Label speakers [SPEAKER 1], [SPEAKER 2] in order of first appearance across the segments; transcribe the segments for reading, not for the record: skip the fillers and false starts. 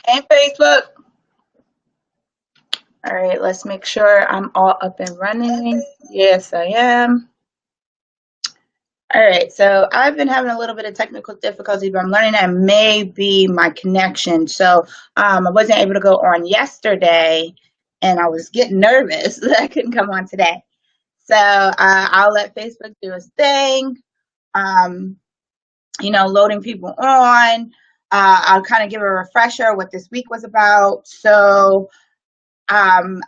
[SPEAKER 1] Hey, Facebook. All right, let's make sure I'm all up and running. Yes, I am. All right, so I've been having a little bit of technical difficulty, but I'm learning that may be my connection. So I wasn't able to go on yesterday, and I was getting nervous that I couldn't come on today. So I'll let Facebook do its thing. Um, loading people on. I'll kind of give a refresher what this week was about. So um,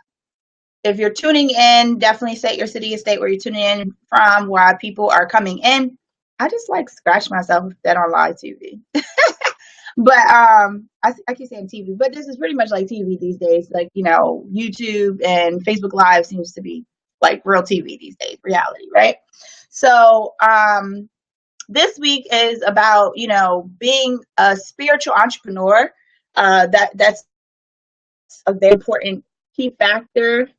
[SPEAKER 1] if you're tuning in, definitely set your city and state where you're tuning in from, where people are coming in. I just like scratch myself that on live TV. But I keep saying TV, but this is pretty much like TV these days. Like, YouTube and Facebook Live seems to be like real TV these days, reality, right? So this week is about, being a spiritual entrepreneur. That's a very important key factor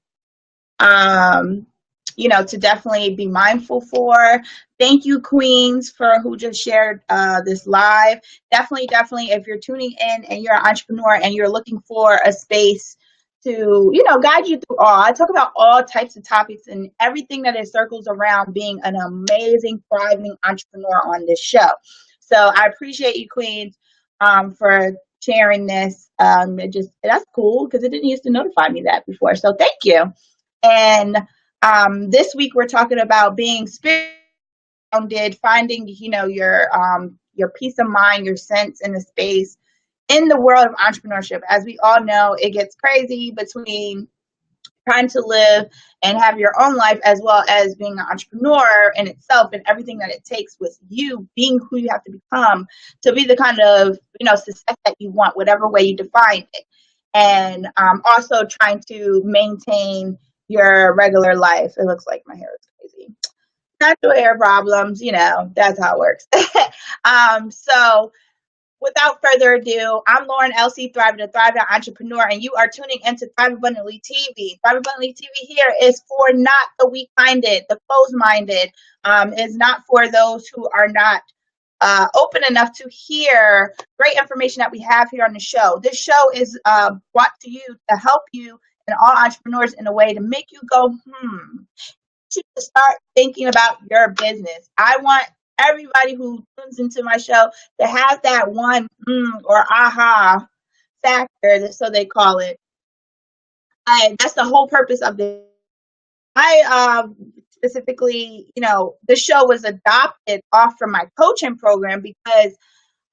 [SPEAKER 1] to definitely be mindful for. Thank you, Queens, for who just shared this live. Definitely, if you're tuning in and you're an entrepreneur and you're looking for a space to, guide you through all. I talk about all types of topics and everything that it circles around being an amazing, thriving entrepreneur on this show. So I appreciate you, Queens, for sharing this. That's cool because it didn't used to notify me that before. So thank you. And this week we're talking about being spirit grounded, finding your peace of mind, your sense in the space in the world of entrepreneurship. As we all know, it gets crazy between trying to live and have your own life as well as being an entrepreneur in itself and everything that it takes with you being who you have to become to be the kind of success that you want, whatever way you define it. And also trying to maintain your regular life. It looks like my hair is crazy. Natural hair problems, that's how it works. So without further ado, I'm Lauren Elsie, Thriving Entrepreneur, and you are tuning into Thrive Abundantly TV. Thrive Abundantly TV here is for not the weak-minded, the closed-minded. Is not for those who are not open enough to hear great information that we have here on the show. This show is brought to you to help you and all entrepreneurs in a way to make you go, to start thinking about your business. I want everybody who tunes into my show to have that one or aha factor, so they call it. That's the whole purpose of this. I specifically, the show was adopted off from my coaching program because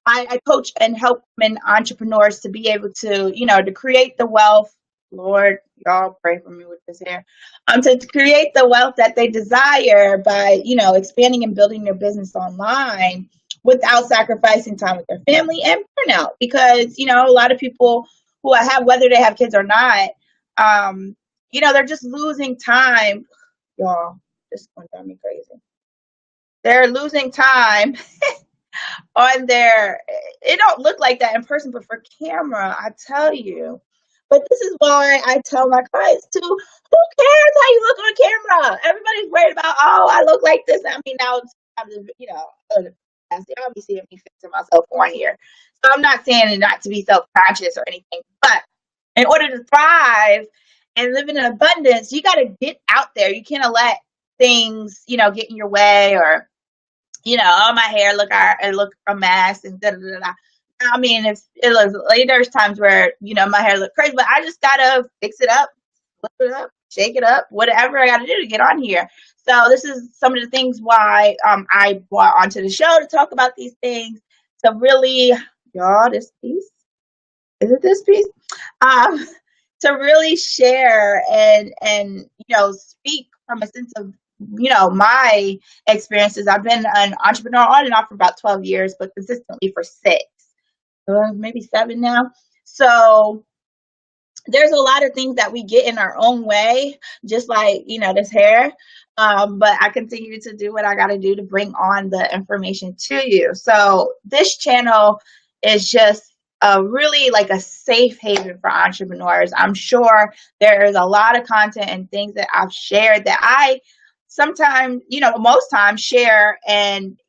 [SPEAKER 1] I coach and help women entrepreneurs to be able to, to create the wealth. Lord, y'all pray for me with this hair. To create the wealth that they desire by, expanding and building their business online without sacrificing time with their family and burnout. Because, a lot of people who have, whether they have kids or not, they're just losing time. Y'all, this is going to drive me crazy. They're losing time on their, it don't look like that in person, but for camera, I tell you. But this is why I tell my clients too, who cares how you look on camera? Everybody's worried about, I look like this. I mean, now, obviously me fixing myself on here. So I'm not saying it not to be self-conscious or anything, but in order to thrive and live in an abundance, you got to get out there. You can't let things, get in your way or, my hair look a mess and da da da da. I mean, there's times where my hair look crazy, but I just gotta fix it up, flip it up, shake it up, whatever I gotta do to get on here. So this is some of the things why I brought onto the show to talk about these things, to really, y'all, this piece, is it this piece? To really share and speak from a sense of my experiences. I've been an entrepreneur on and off for about 12 years, but consistently for 6, maybe 7 now. So there's a lot of things that we get in our own way, just like, this hair. But I continue to do what I got to do to bring on the information to you. So this channel is just really like a safe haven for entrepreneurs. I'm sure there is a lot of content and things that I've shared that I sometimes, most times share and,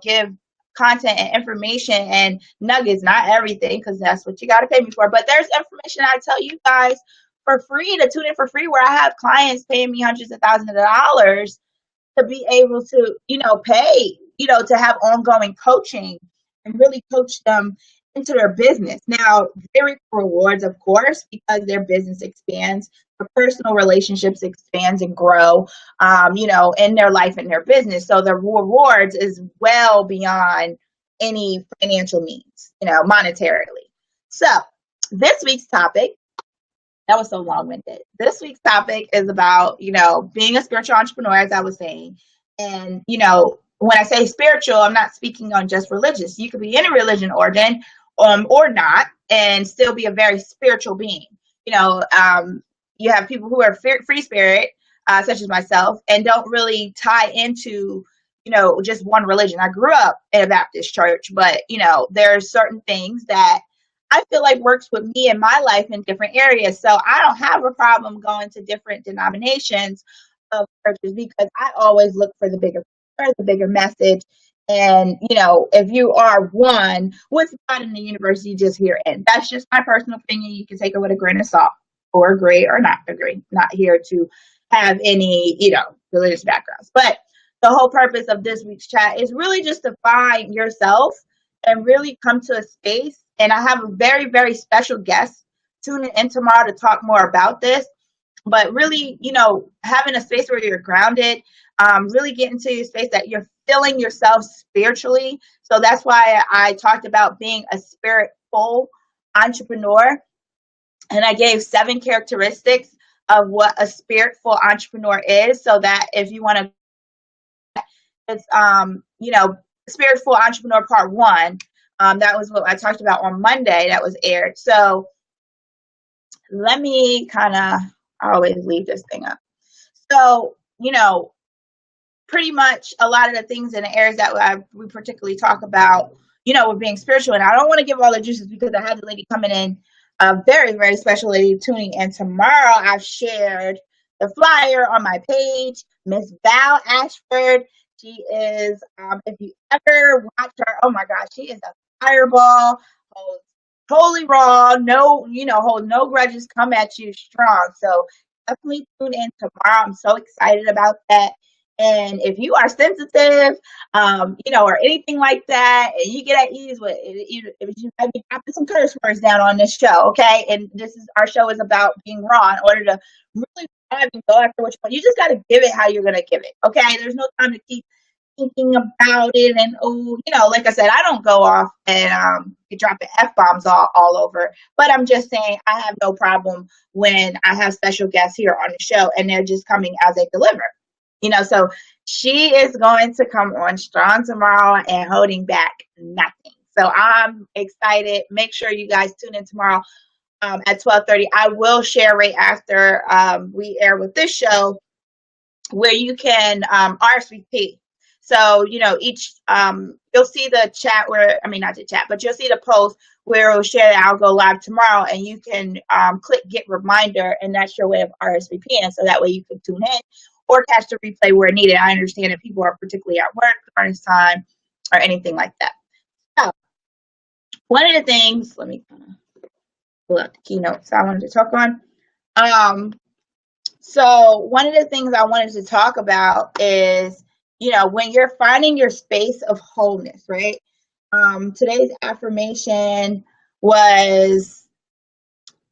[SPEAKER 1] give content and information and nuggets, not everything, because that's what you got to pay me for. But there's information I tell you guys for free to tune in for free, where I have clients paying me hundreds of thousands of dollars to be able to, pay, to have ongoing coaching and really coach them into their business. Now, they reap rewards, of course, because their business expands, their personal relationships expands and grow, in their life and their business. So the rewards is well beyond any financial means, monetarily. So this week's topic, that was so long-winded. This week's topic is about, being a spiritual entrepreneur, as I was saying. And, when I say spiritual, I'm not speaking on just religious. You could be in a religion origin, or not, and still be a very spiritual being. You have people who are free spirit, such as myself, and don't really tie into, just one religion. I grew up in a Baptist church, but, there's certain things that I feel like works with me in my life in different areas. So I don't have a problem going to different denominations of churches, because I always look for the bigger message. And, if you are one with God in the universe, you just hear it. That's just my personal opinion. You can take it with a grain of salt, or agree or not agree. Not here to have any, religious backgrounds. But the whole purpose of this week's chat is really just to find yourself and really come to a space. And I have a very, very special guest tuning in tomorrow to talk more about this. But really, having a space where you're grounded, really get into a space that you're filling yourself spiritually. So that's why I talked about being a spiritful entrepreneur. And I gave 7 characteristics of what a spiritful entrepreneur is, so that if you want to, it's, Spiritful Entrepreneur Part 1. That was what I talked about on Monday that was aired. So let me I always leave this thing up. So, pretty much a lot of the things in the areas that we particularly talk about, with being spiritual. And I don't want to give all the juices, because I had the lady coming in, a very, very special lady tuning in tomorrow. I've shared the flyer on my page, Miss Val Ashford. She is, if you ever watch her, oh my gosh, she is a fireball, holds totally raw, no, hold no grudges, come at you strong. So definitely tune in tomorrow. I'm so excited about that. And if you are sensitive, or anything like that, and you get at ease with it, if you might be dropping some curse words down on this show, okay? And our show is about being raw in order to really drive and go after what you want. You just got to give it how you're going to give it, okay? There's no time to keep thinking about it. And, like I said, I don't go off and dropping F-bombs all over. But I'm just saying, I have no problem when I have special guests here on the show and they're just coming as a deliver. So she is going to come on strong tomorrow and holding back nothing. So I'm excited. Make sure you guys tune in tomorrow at 12:30. I will share right after we air with this show where you can RSVP. So, each, you'll see the chat not the chat, but you'll see the post where it'll share that I'll go live tomorrow, and you can click get reminder, and that's your way of RSVPing. So that way you can tune in or catch the replay where needed. I understand that people are particularly at work during this time or anything like that. So one of the things, let me pull up the keynotes I wanted to talk on. So one of the things I wanted to talk about is, when you're finding your space of wholeness, right? Today's affirmation was,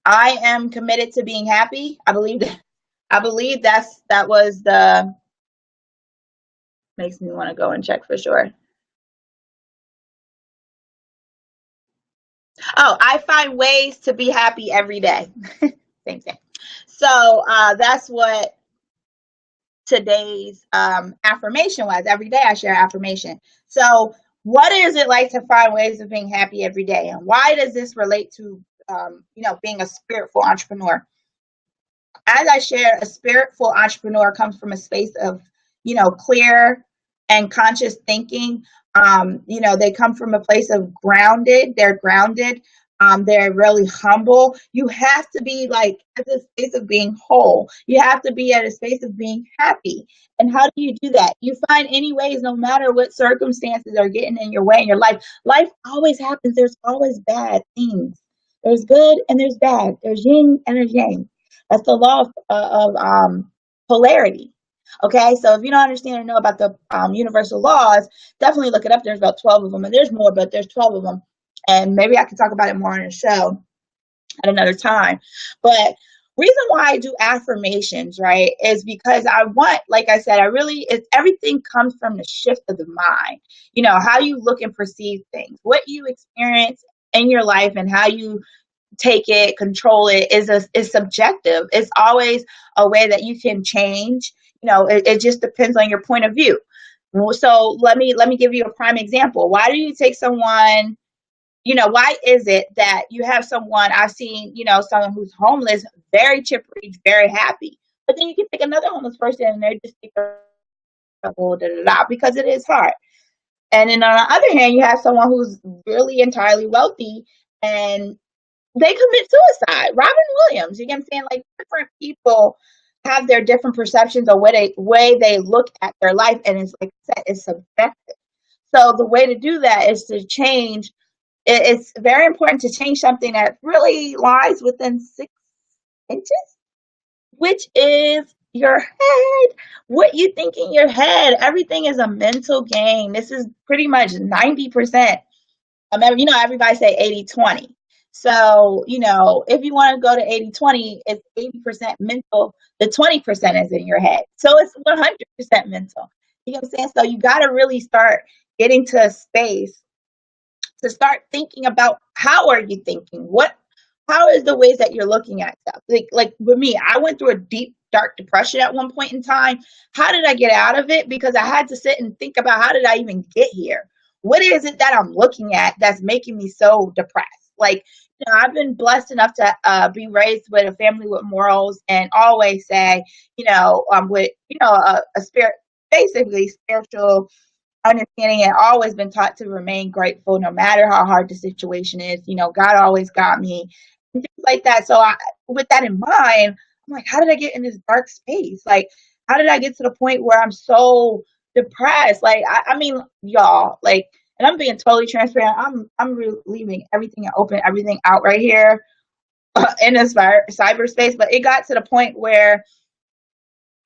[SPEAKER 1] I am committed to being happy. I believe that was the, makes me want to go and check for sure. Oh, I find ways to be happy every day. Same thing. So that's what today's affirmation was. Every day I share affirmation. So what is it like to find ways of being happy every day? And why does this relate to, being a spiritful entrepreneur? As I shared, a spiritful entrepreneur comes from a space of, clear and conscious thinking. They come from a place of grounded. They're grounded. They're really humble. You have to be like at the space of being whole. You have to be at a space of being happy. And how do you do that? You find any ways, no matter what circumstances are getting in your way in your life. Life always happens. There's always bad things. There's good and there's bad. There's yin and there's yang. That's the law of polarity. Okay, so if you don't understand or know about the universal laws, definitely look it up. There's about 12 of them, and there's more, but there's 12 of them. And maybe I can talk about it more on the show at another time. But reason why I do affirmations, right, is because I want, like I said, everything comes from the shift of the mind. You know, how you look and perceive things, what you experience in your life, and how you take it, control it is subjective. It's always a way that you can change. You know, it just depends on your point of view. So let me give you a prime example. Why do you take someone? You know, why is it that you have someone, I've seen, you know, someone who's homeless, very chippery, very happy, but then you can take another homeless person and they're just because it is hard. And then on the other hand, you have someone who's really entirely wealthy and they commit suicide. Robin Williams, you get what I'm saying? Like different people have their different perceptions of way they look at their life, and it's like I said, it's subjective. So the way to do that is to change. It's very important to change something that really lies within 6 inches, which is your head. What you think in your head. Everything is a mental game. This is pretty much 90%. You know, everybody say 80-20. So, you know, if you want to go to 80-20, it's 80% mental. The 20% is in your head. So it's 100% mental. You know what I'm saying? So you got to really start getting to a space to start thinking about how are you thinking? How is the ways that you're looking at stuff? Like with me, I went through a deep, dark depression at one point in time. How did I get out of it? Because I had to sit and think about how did I even get here? What is it that I'm looking at that's making me so depressed? Like, you know, I've been blessed enough to be raised with a family with morals, and always say, you know, with a spirit, basically spiritual understanding, and always been taught to remain grateful no matter how hard the situation is. You know, God always got me, and things like that. So with that in mind, I'm like, how did I get in this dark space? Like, how did I get to the point where I'm so depressed? Like, I mean, y'all, like, and I'm being totally transparent. I'm really leaving everything and open everything out right here in this cyberspace. But it got to the point where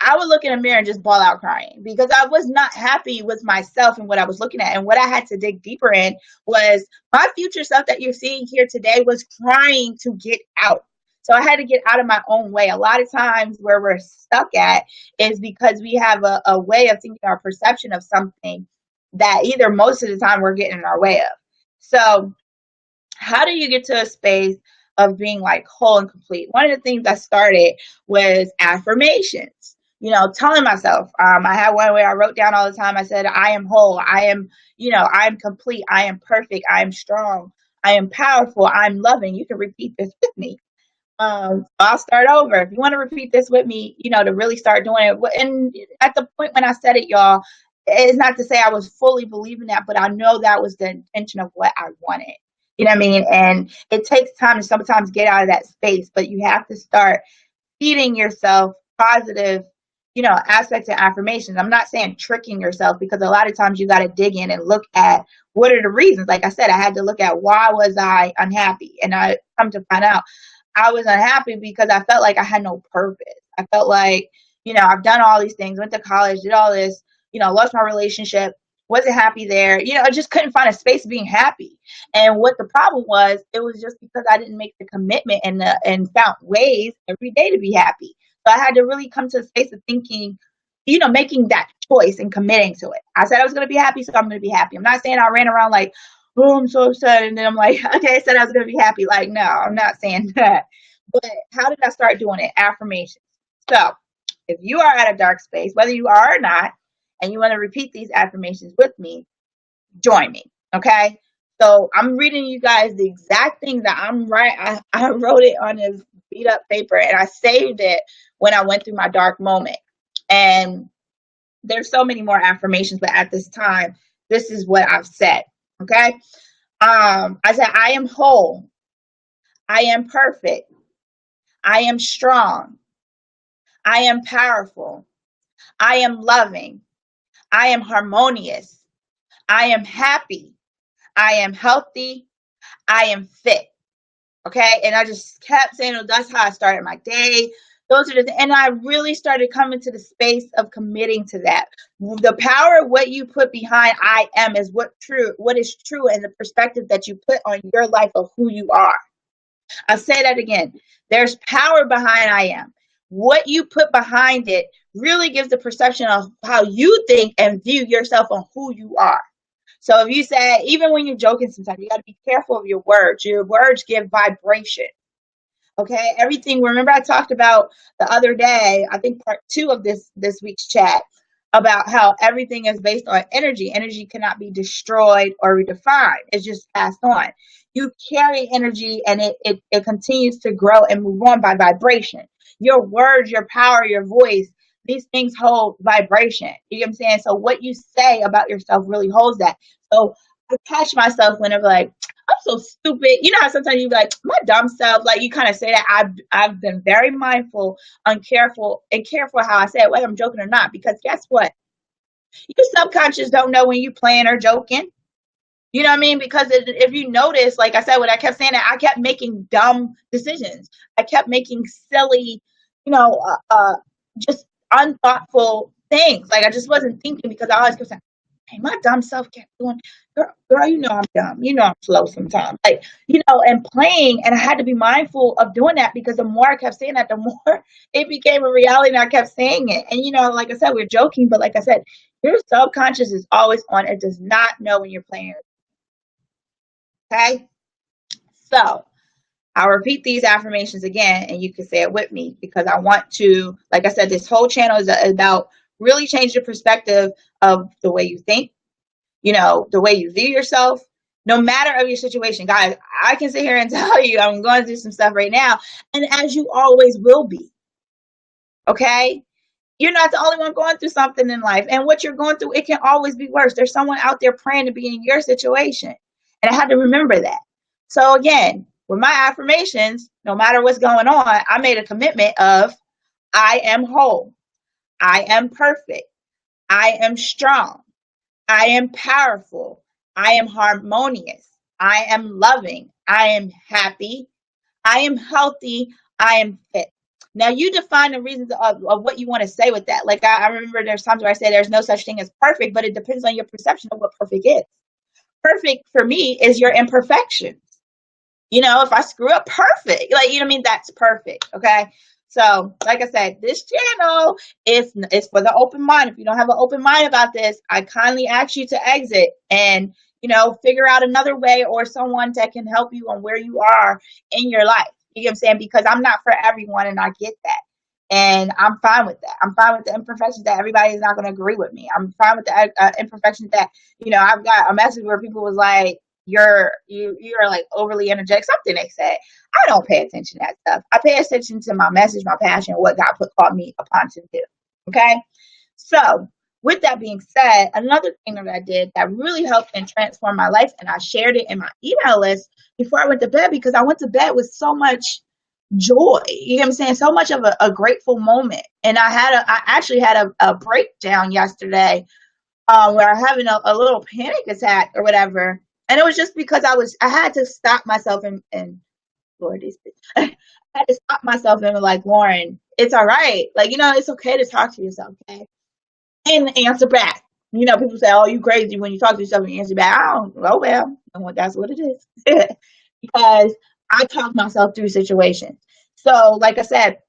[SPEAKER 1] I would look in a mirror and just bawl out crying because I was not happy with myself and what I was looking at. And what I had to dig deeper in was my future self that you're seeing here today was trying to get out. So I had to get out of my own way. A lot of times where we're stuck at is because we have a way of thinking, our perception of something that either most of the time we're getting in our way of. So how do you get to a space of being like whole and complete? One of the things I started was affirmations. You know, telling myself, I had one where I wrote down all the time. I said, I am whole. I am, you know, I am complete. I am perfect. I am strong. I am powerful. I'm loving. You can repeat this with me. I'll start over. If you want to repeat this with me, you know, to really start doing it. And at the point when I said it, y'all, it's not to say I was fully believing that, but I know that was the intention of what I wanted. You know what I mean? And it takes time to sometimes get out of that space, but you have to start feeding yourself positive, you know, aspects of affirmations. I'm not saying tricking yourself, because a lot of times you got to dig in and look at what are the reasons. Like I said, I had to look at why was I unhappy, and I come to find out I was unhappy because I felt like I had no purpose. I felt like, you know, I've done all these things, went to college, did all this, you know, lost my relationship, wasn't happy there. You know, I just couldn't find a space being happy. And what the problem was, it was just because I didn't make the commitment and found ways every day to be happy. So I had to really come to a space of thinking, you know, making that choice and committing to it. I said I was going to be happy, so I'm going to be happy. I'm not saying I ran around like, oh, I'm so upset, and then I'm like, okay, I said I was going to be happy. Like, no, I'm not saying that. But how did I start doing it? Affirmations. So if you are at a dark space, whether you are or not, and you want to repeat these affirmations with me, join me. Okay. So I'm reading you guys the exact thing that I'm right. I wrote it on this beat up paper, and I saved it when I went through my dark moment. And there's so many more affirmations, but at this time, this is what I've said. Okay. I said, I am whole. I am perfect. I am strong. I am powerful. I am loving. I am harmonious. I am happy. I am healthy. I am fit. Okay. And I just kept saying, oh, that's how I started my day. Those are and I really started coming to the space of committing to that. The power of what you put behind I am is what is true, and the perspective that you put on your life of who you are. I'll say that again. There's power behind I am. What you put behind it really gives the perception of how you think and view yourself on who you are. So if you say, even when you're joking sometimes, you got to be careful of your words. Your words give vibration. Okay, everything. Remember, I talked about the other day, I think part 2 of this week's chat, about how everything is based on energy. Energy cannot be destroyed or redefined. It's just passed on. You carry energy, and it continues to grow and move on by vibration. Your words, your power, your voice, these things hold vibration. You know what I'm saying? So what you say about yourself really holds that. So I catch myself whenever, like, I'm so stupid. You know how sometimes you be like, my dumb self, like you kind of say that. I've been very mindful, careful how I say it, whether I'm joking or not, because guess what? Your subconscious don't know when you playing or joking. You know what I mean? Because if you notice, like I said, when I kept saying that, I kept making dumb decisions. I kept making silly, you know, just unthoughtful things. Like I just wasn't thinking, because I always kept saying, hey, my dumb self kept doing, girl, you know I'm dumb. You know I'm slow sometimes. Like, and playing. And I had to be mindful of doing that, because the more I kept saying that, the more it became a reality, and I kept saying it. And, like I said, we're joking, but like I said, your subconscious is always on. It does not know when you're playing. Okay? So I'll repeat these affirmations again, and you can say it with me, because I want to, like I said, this whole channel is about really change the perspective of the way you think, the way you view yourself, no matter of your situation. Guys, I can sit here and tell you I'm going through some stuff right now, and as you always will be. Okay? You're not the only one going through something in life, and what you're going through, it can always be worse. There's someone out there praying to be in your situation, and I had to remember that. So again, with my affirmations, no matter what's going on, I made a commitment of I am whole. I am perfect. I am strong. I am powerful. I am harmonious. I am loving. I am happy. I am healthy. I am fit. Now you define the reasons of what you want to say with that. Like I remember there's times where I say there's no such thing as perfect, but it depends on your perception of what perfect is. Perfect for me is your imperfections. If I screw up, perfect. Like, you know what I mean? That's perfect. Okay. So, like I said, this channel is for the open mind. If you don't have an open mind about this, I kindly ask you to exit and, figure out another way, or someone that can help you on where you are in your life. You know what I'm saying? Because I'm not for everyone, and I get that. And I'm fine with that. I'm fine with the imperfections that everybody is not going to agree with me. I'm fine with the imperfections that, I've got a message where people was like, you're like overly energetic, something they said. I don't pay attention to that stuff. I pay attention to my message, my passion, what God called me upon to do. Okay. So with that being said, another thing that I did that really helped and transformed my life, and I shared it in my email list before I went to bed, because I went to bed with so much joy. You know what I'm saying? So much of a grateful moment. And I actually had a breakdown yesterday, where I'm having a little panic attack or whatever. And it was just because I had to stop myself and Lord, I had to stop myself and be like, Lauren, it's all right. Like, it's okay to talk to yourself, okay? And answer back. People say, oh, you crazy when you talk to yourself and answer back. I don't know. Well, that's what it is. Because I talk myself through situations. So, like I said,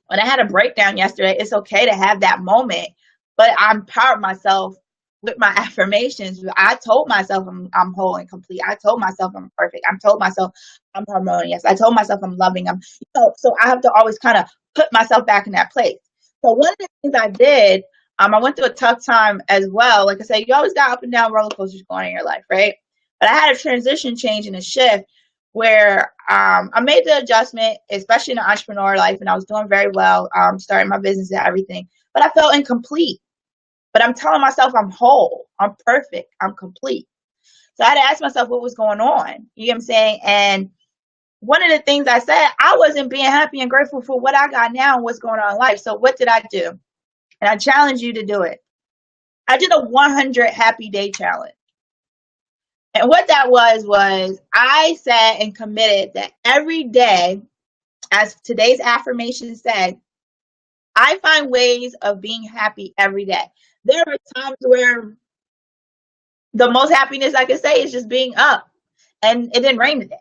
[SPEAKER 1] when I had a breakdown yesterday, it's okay to have that moment, but I empowered myself with my affirmations. I told myself I'm whole and complete. I told myself I'm perfect. I told myself I'm harmonious. I told myself I'm loving. So I have to always kind of put myself back in that place. So one of the things I did, I went through a tough time as well. Like I said, you always got up and down roller coasters going on in your life, right? But I had a transition change and a shift where I made the adjustment, especially in the entrepreneur life, and I was doing very well, starting my business and everything. But I felt incomplete. But I'm telling myself I'm whole, I'm perfect, I'm complete. So I had to ask myself what was going on. You know what I'm saying? And one of the things I said, I wasn't being happy and grateful for what I got now and what's going on in life. So what did I do? And I challenge you to do it. I did a 100 happy day challenge. And what that was I sat and committed that every day, as today's affirmation said, I find ways of being happy every day. There are times where the most happiness I can say is just being up, and it didn't rain today.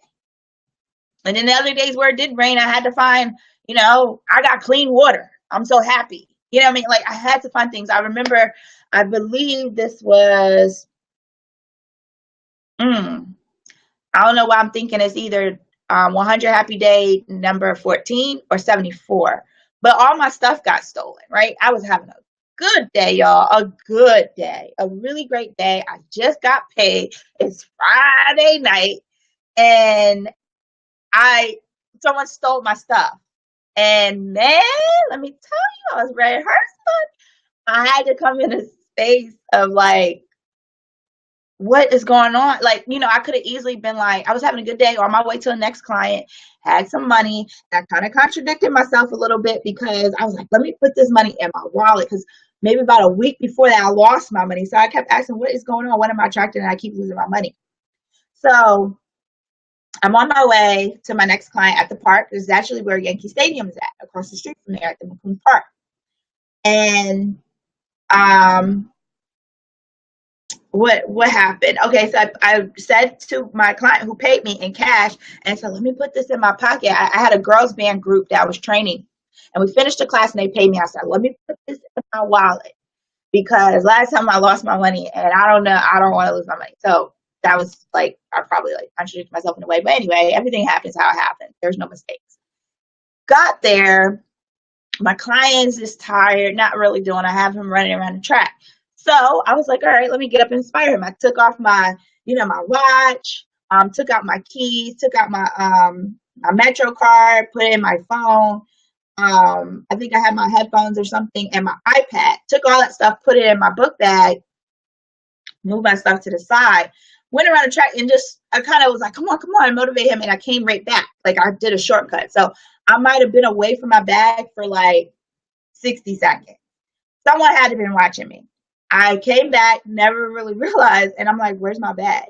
[SPEAKER 1] And then the other days where it did rain, I had to find, I got clean water. I'm so happy. You know what I mean? Like, I had to find things. I remember, I believe this was, I don't know why I'm thinking it's either 100 Happy Day number 14 or 74. But all my stuff got stolen, right? I was having a good day, y'all. A good day. A really great day. I just got paid. It's Friday night. And someone stole my stuff. And man, let me tell you, I was ready to hurt someone. I had to come in a space of like, what is going on? Like, I could have easily been like, I was having a good day on my way to the next client, had some money. I kind of contradicted myself a little bit because I was like, let me put this money in my wallet, because maybe about a week before that, I lost my money. So I kept asking, what is going on? What am I attracting? And I keep losing my money. So I'm on my way to my next client at the park. This is actually where Yankee Stadium is at, across the street from there at the McCoon Park. And what happened? Okay, so I said to my client who paid me in cash, and so let me put this in my pocket. I had a girls band group that I was training, and we finished the class and they paid me. I said, let me put this in my wallet, because last time I lost my money, and I don't want to lose my money. So that was like, I probably like contradicted myself in a way. But anyway, everything happens how it happens. There's no mistakes. Got there. My client's just tired, not really doing. I have him running around the track. So I was like, all right, let me get up and inspire him. I took off my watch, took out my keys, took out my Metro card, put it in my phone. I think I had my headphones or something, and my iPad. Took all that stuff, put it in my book bag, moved my stuff to the side, went around the track, and I kind of was like, come on, motivate him. And I came right back. Like, I did a shortcut. So I might have been away from my bag for like 60 seconds. Someone had to have been watching me. I came back, never really realized, and I'm like, where's my bag?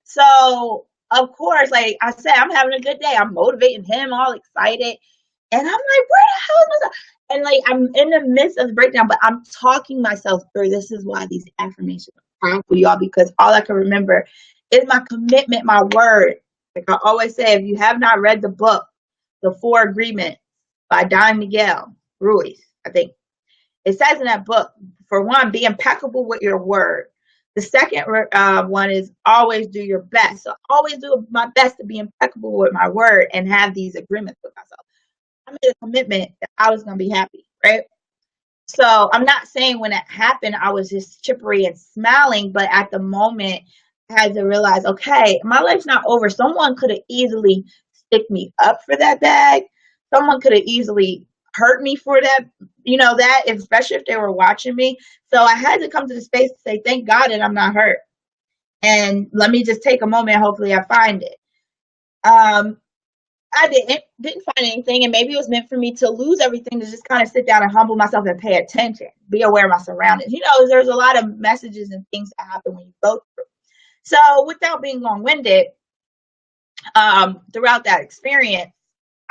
[SPEAKER 1] So, of course, like I said, I'm having a good day. I'm motivating him, all excited. And I'm like, where the hell is myself? And like, I'm in the midst of the breakdown, but I'm talking myself through. This is why these affirmations are powerful, y'all, because all I can remember is my commitment, my word. Like I always say, if you have not read the book, The Four Agreements by Don Miguel Ruiz, I think. It says in that book, for one, be impeccable with your word. The second one is always do your best. So always do my best to be impeccable with my word and have these agreements with myself. I made a commitment that I was going to be happy, right? So I'm not saying when it happened, I was just chippery and smiling, but at the moment, I had to realize, okay, my life's not over. Someone could have easily stick me up for that bag. Someone could have easily hurt me for that, that, especially if they were watching me. So I had to come to the space to say, thank God that I'm not hurt. And let me just take a moment. Hopefully I find it. I didn't find anything, and maybe it was meant for me to lose everything, to just kind of sit down and humble myself and pay attention, be aware of my surroundings. There's a lot of messages and things that happen when you go through. So without being long-winded, throughout that experience,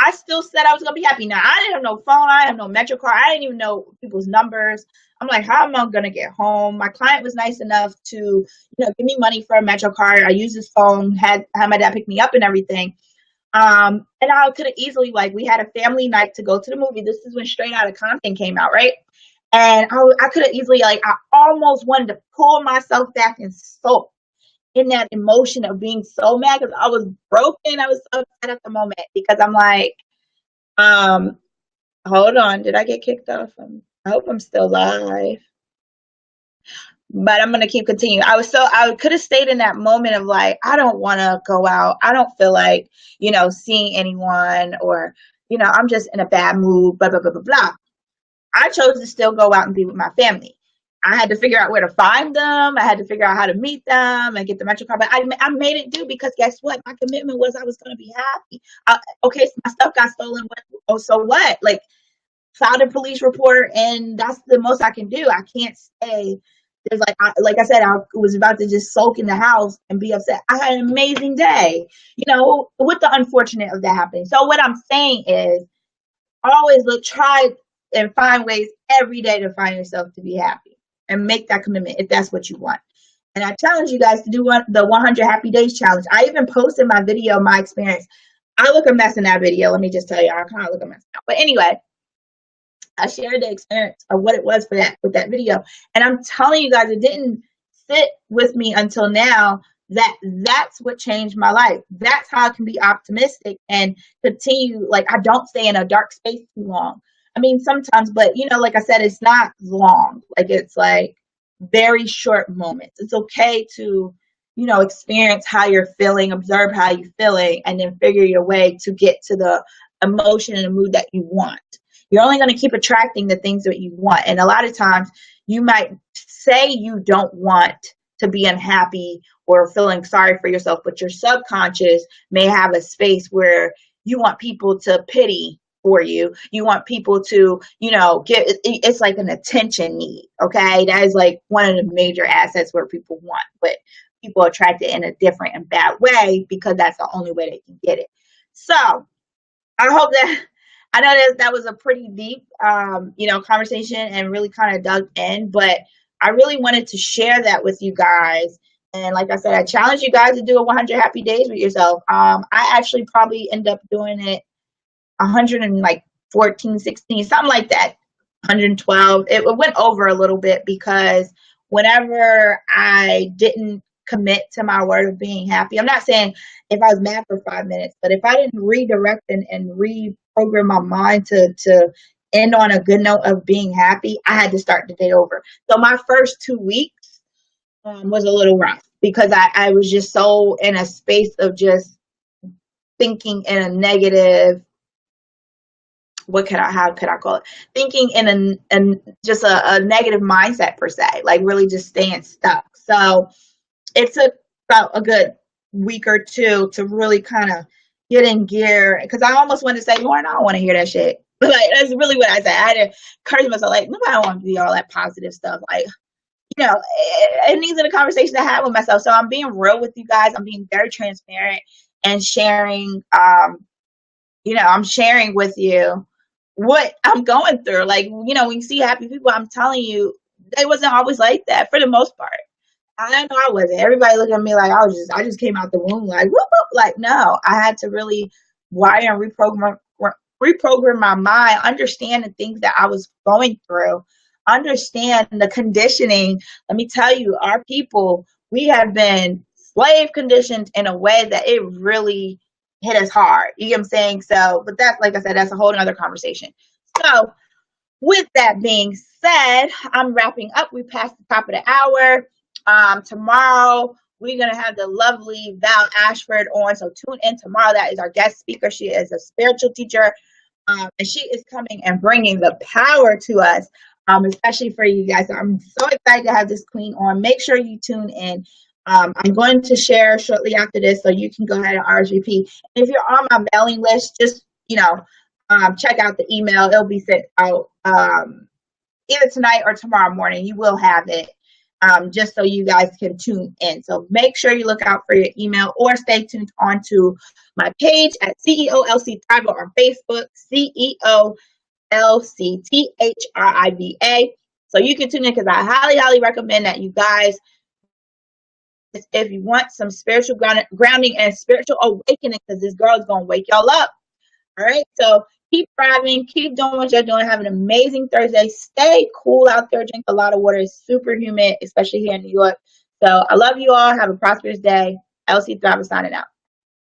[SPEAKER 1] I still said I was going to be happy. Now, I didn't have no phone. I didn't have no Metro card. I didn't even know people's numbers. I'm like, how am I going to get home? My client was nice enough to, give me money for a Metro card. I used his phone, had my dad pick me up and everything. And I could have easily, we had a family night to go to the movie. This is when Straight Outta Compton came out, right? And I could have easily, I almost wanted to pull myself back and sulk in that emotion of being so mad because I was broken. I was so upset at the moment because I'm like, hold on. Did I get kicked off? I hope I'm still live. But I'm going to keep continuing. I could have stayed in that moment of I don't want to go out. I don't feel like, seeing anyone, or, I'm just in a bad mood, blah, blah, blah, blah, blah. I chose to still go out and be with my family. I had to figure out where to find them. I had to figure out how to meet them and get the Metro card. But I made it do, because guess what? My commitment was I was going to be happy. Okay, so my stuff got stolen. Oh, so what? Like, filed a police report, and that's the most I can do. I can't stay. There's like I said, I was about to just sulk in the house and be upset. I had an amazing day, with the unfortunate of that happening. So what I'm saying is, always try and find ways every day to find yourself to be happy and make that commitment if that's what you want. And I challenge you guys to do the 100 Happy Days challenge. I even posted my video, my experience. I look a mess in that video. Let me just tell you, I kind of look a mess now. But anyway, I shared the experience of what it was with that video. And I'm telling you guys, it didn't sit with me until now that's what changed my life. That's how I can be optimistic and continue. Like, I don't stay in a dark space too long. I mean, sometimes, but like I said, it's not long. Like, it's like very short moments. It's okay to, experience how you're feeling, observe how you're feeling, and then figure your way to get to the emotion and the mood that you want. You're only going to keep attracting the things that you want. And a lot of times you might say you don't want to be unhappy or feeling sorry for yourself, but your subconscious may have a space where you want people to pity for you. You want people to, it's like an attention need. Okay. That is like one of the major assets where people want, but people attract it in a different and bad way because that's the only way they can get it. So I hope I know that was a pretty deep, conversation and really kind of dug in, but I really wanted to share that with you guys. And like I said, I challenge you guys to do a 100 Happy Days with yourself. I actually probably end up doing it 114, 16, something like that, 112. It went over a little bit because whenever I didn't commit to my word of being happy, I'm not saying if I was mad for 5 minutes, but if I didn't redirect and reprogram my mind to end on a good note of being happy, I had to start the day over. So my first 2 weeks was a little rough because I was just so in a space of just thinking in a negative, how could I call it? Thinking in just a negative mindset per se, like really just staying stuck. So it took about a good week or two to really kind of get in gear, because I almost wanted to say, Lauren, I don't want to hear that shit. But like, that's really what I said. I had to encourage myself, like, nobody want to be all that positive stuff. Like, it needs a conversation to have with myself. So I'm being real with you guys. I'm being very transparent and sharing, I'm sharing with you what I'm going through. Like, when you see happy people, I'm telling you, they wasn't always like that for the most part. I know I wasn't. Everybody looked at me like I just came out the womb like whoop, whoop. Like, no, I had to really wire and reprogram my mind, understand the things that I was going through, understand the conditioning. Let me tell you, our people, we have been slave conditioned in a way that it really hit us hard. You get what I'm saying? So, but that, like I said, that's a whole other conversation. So with that being said, I'm wrapping up. We passed the top of the hour. Tomorrow we're going to have the lovely Val Ashford on. So tune in tomorrow. That is our guest speaker. She is a spiritual teacher. And she is coming and bringing the power to us, especially for you guys. So I'm so excited to have this queen on. Make sure you tune in. I'm going to share shortly after this, so you can go ahead and RSVP. And if you're on my mailing list, just, check out the email. It'll be sent out either tonight or tomorrow morning. You will have it. Just so you guys can tune in. So make sure you look out for your email or stay tuned onto my page at CEOLC Thrive on Facebook, CEOLCTHRIVA. So you can tune in, because I highly, highly recommend that you guys, if you want some spiritual grounding and spiritual awakening, because this girl is going to wake y'all up. All right. So keep thriving, keep doing what you're doing. Have an amazing Thursday. Stay cool out there. Drink a lot of water. It's super humid, especially here in New York. So I love you all. Have a prosperous day. LC Thrive is signing out.